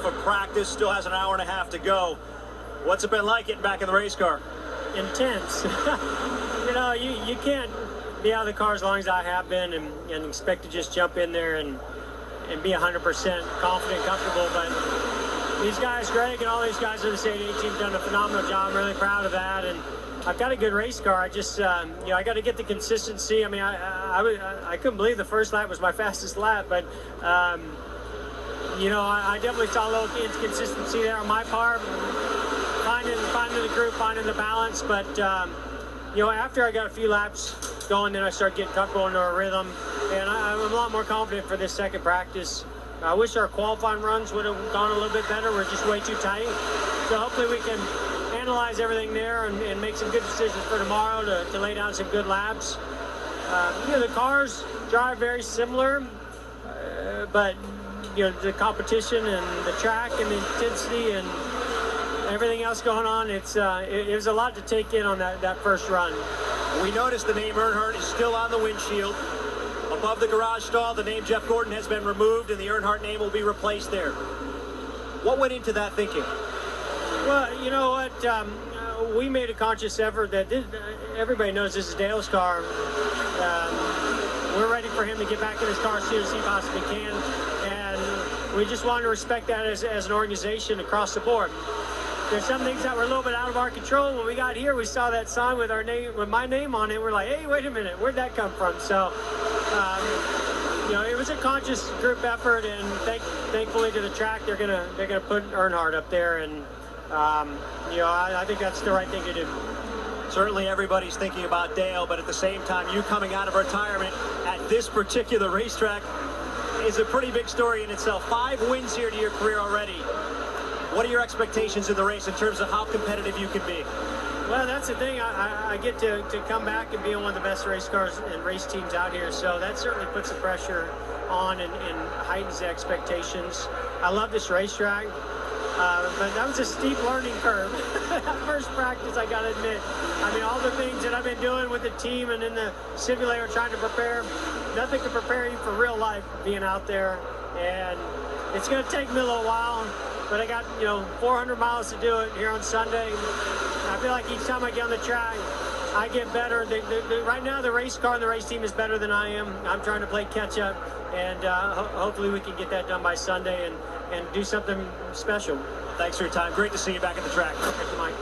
of practice, still has an hour and a half to go. What's it been like getting back in the race car? Intense. You know, you can't be out of the car as long as I have been and expect to just jump in there and be 100% confident, comfortable. But these guys, Greg and all these guys on the state A team, done a phenomenal job. I'm really proud of that. And I've got a good race car. I just, you know, I got to get the consistency. I mean, I couldn't believe the first lap was my fastest lap, but you know, I definitely saw a little inconsistency there on my part. Finding the group, finding the balance, but you know, after I got a few laps going, then I started getting comfortable into a rhythm, and I'm a lot more confident for this second practice. I wish our qualifying runs would have gone a little bit better. We're just way too tight. So hopefully we can analyze everything there and make some good decisions for tomorrow to lay down some good laps. You know, the cars drive very similar, but you know, the competition and the track and the intensity and everything else going on, it was a lot to take in on that first run. We noticed the name Earnhardt is still on the windshield. Above the garage stall, the name Jeff Gordon has been removed and the Earnhardt name will be replaced there. What went into that thinking? Well, you know what, we made a conscious effort that everybody knows this is Dale's car. We're ready for him to get back in his car as soon as he possibly can, and we just wanted to respect that as an organization across the board. There's some things that were a little bit out of our control. When we got here, we saw that sign with our name, with my name on it. We're like, hey, wait a minute, where'd that come from? So, you know, it was a conscious group effort, and thankfully to the track, they're gonna put Earnhardt up there, and you know, I think that's the right thing to do. Certainly everybody's thinking about Dale, but at the same time, you coming out of retirement at this particular racetrack is a pretty big story in itself. 5 wins here to your career already. What are your expectations in the race in terms of how competitive you can be? Well, that's the thing. I get to come back and be on one of the best race cars and race teams out here, so that certainly puts the pressure on and heightens the expectations. I love this racetrack, but that was a steep learning curve. That first practice, I got to admit. I mean, all the things that I've been doing with the team and in the simulator trying to prepare, nothing can prepare you for real life being out there, and it's going to take me a little while. But I got, you know, 400 miles to do it here on Sunday. I feel like each time I get on the track, I get better. Right now, the race car and the race team is better than I am. I'm trying to play catch up, and hopefully we can get that done by Sunday and do something special. Thanks for your time. Great to see you back at the track. Thank you, Mike.